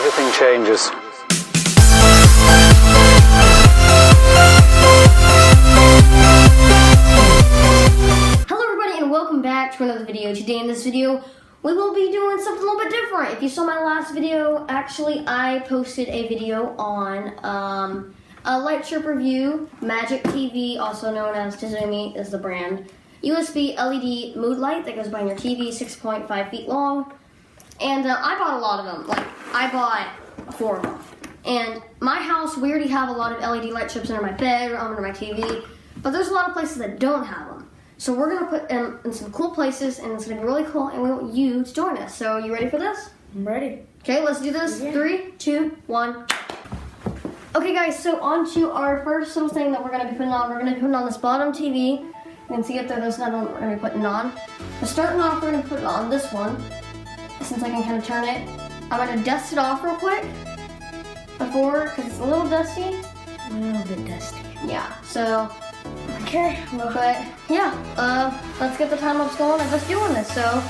everything changes. Hello everybody and welcome back to another video. Today in this video, we will be doing something a little bit different. If you saw my last video, actually I posted a video on a light strip review. Magic TV, also known as Tizumi is the brand. USB LED mood light that goes behind your TV, 6.5 feet long. And I bought a lot of them. Like, I bought 4 of them. And my house, we already have a lot of LED light strips under my bed or under my TV. But there's a lot of places that don't have them. So we're going to put them in some cool places, and it's going to be really cool, and we want you to join us. So you ready for this? I'm ready. Okay, let's do this. Yeah. 3, 2, 1. Okay guys, so on to our first little thing that we're going to be putting on. We're going to be putting on this bottom TV. You can see it there, there's another one we're going to be putting on. But starting off, we're going to put it on this one, since I can kind of turn it. I'm going to dust it off real quick before, because it's a little dusty. A little bit dusty. Yeah, so, Okay. Well, but yeah, let's get the time lapse going of us doing this, so.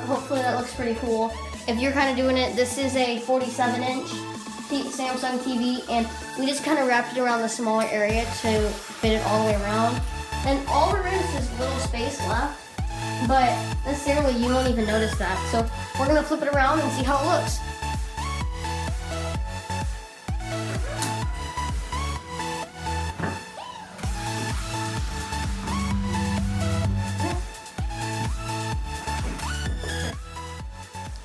Hopefully that looks pretty cool. If you're kind of doing it, this is a 47-inch Samsung TV, and we just kind of wrapped it around the smaller area to fit it all the way around. And all there is this little space left, but necessarily you won't even notice that. So we're gonna flip it around and see how it looks.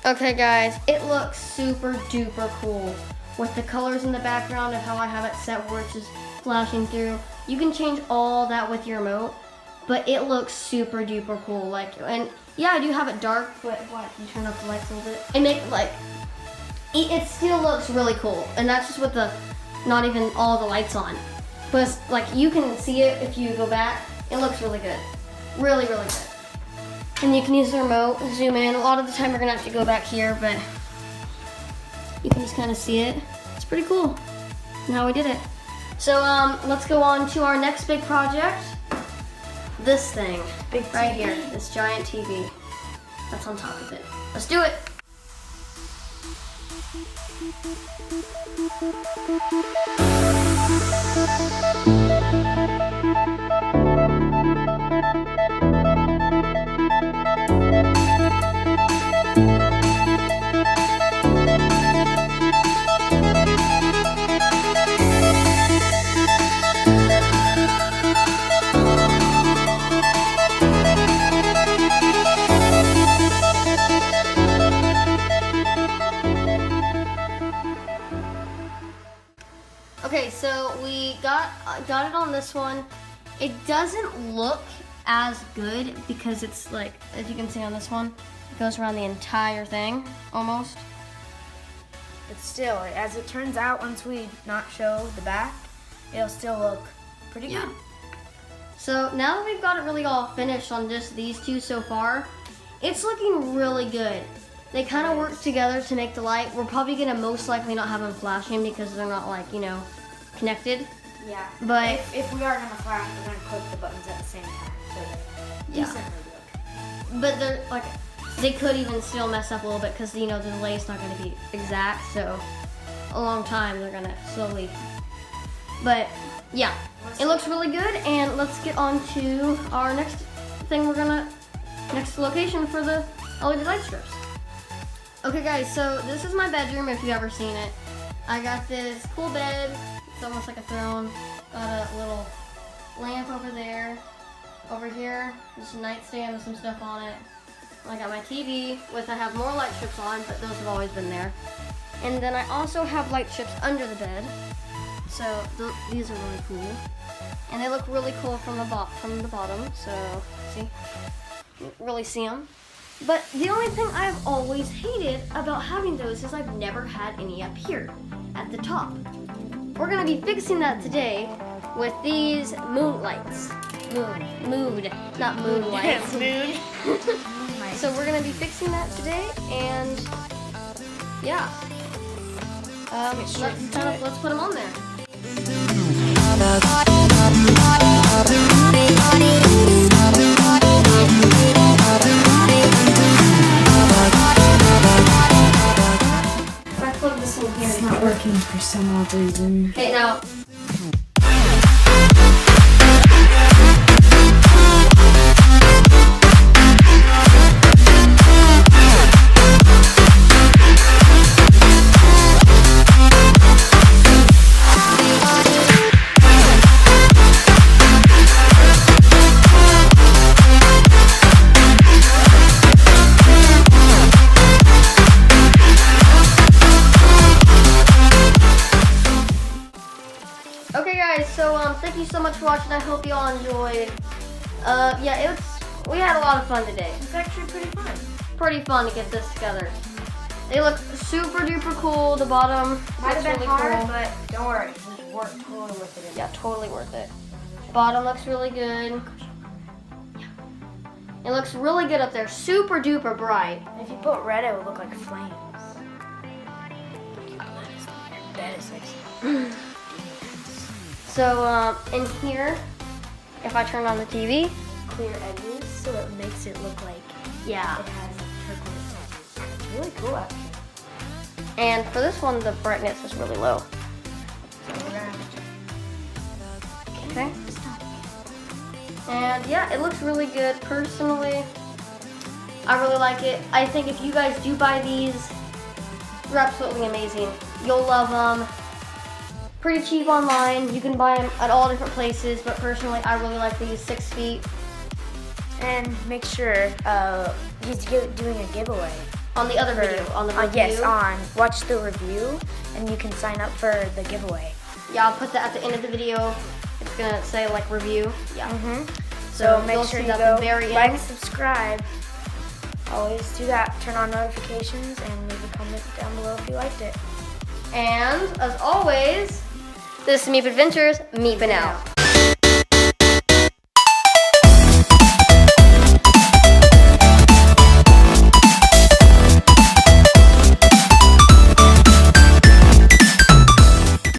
Okay guys, it looks super duper cool with the colors in the background of how I have it set where it's just flashing through. You can change all that with your remote, but it looks super duper cool. Like, and yeah, I do have it dark, but what, you turn up the lights a little bit and make it like, it still looks really cool. And that's just with the, not even all the lights on. But like, you can see it if you go back, it looks really good. Really, really good. And you can use the remote, zoom in. A lot of the time we're gonna have to go back here, but you can just kind of see it. It's pretty cool. And how we did it. So let's go on to our next big project. This thing, Big right TV. here, this giant TV. That's on top of it. Let's do it. Okay, so we got it on this one. It doesn't look as good because it's like, as you can see on this one, it goes around the entire thing, almost. but still, as it turns out, once we not show the back, it'll still look pretty good. So now that we've got it really all finished on just these two so far, it's looking really good. They kind of work together to make the light. We're probably gonna most likely not have them flashing because they're not like, you know, connected. Yeah. But if we are gonna flash, we're gonna click the buttons at the same time, so they Yeah. decently look. But they're like, they could even still mess up a little bit because, you know, the delay is not going to be exact. So a long time they're going to slowly. But yeah, it looks really good. And let's get on to our next thing. Next location for the LED light strips. Okay guys, so this is my bedroom if you've ever seen it. I got this cool bed. It's almost like a throne. Got a little lamp over there. Over here, there's a nightstand with some stuff on it. I got my TV with, I have more light strips on, but those have always been there. And then I also have light strips under the bed. So these are really cool. And they look really cool from the bottom. So see, you can't really see them. But the only thing I've always hated about having those is I've never had any up here at the top. We're gonna be fixing that today with these moonlights. Mood, not moonlights. Moon. So we're gonna be fixing that today, and yeah. Let's put them on there. If I plug this in here, It's not working for some odd reason. Okay, now. Okay guys, so thank you so much for watching. I hope you all enjoyed. Yeah, we had a lot of fun today. It's actually pretty fun. Pretty fun to get this together. They look super duper cool. The bottom Might looks have been really hard, cool. but don't worry. It worked totally worth it. Yeah, totally worth it. Bottom looks really good. Yeah. It looks really good up there. Super duper bright. If you put red, it would look like flames. That is like So in here, if I turn on the TV, clear edges, so it makes it look like yeah. it has turquoise edges. It's really cool, actually. And for this one, the brightness is really low. So we're gonna have to check. Okay. And yeah, it looks really good. Personally, I really like it. I think if you guys do buy these, they're absolutely amazing. You'll love them. Pretty cheap online. You can buy them at all different places, but personally, I really like these 6 feet. And make sure he's doing a giveaway. On the other video, on the review. Yes, watch the review, and you can sign up for the giveaway. Yeah, I'll put that at the end of the video. It's gonna say like review. Yeah. So you'll make sure see you that at go the very like, end. subscribe. Always do that. Turn on notifications and leave a comment down below if you liked it. And as always, this is Meep Adventures. Meepin' out.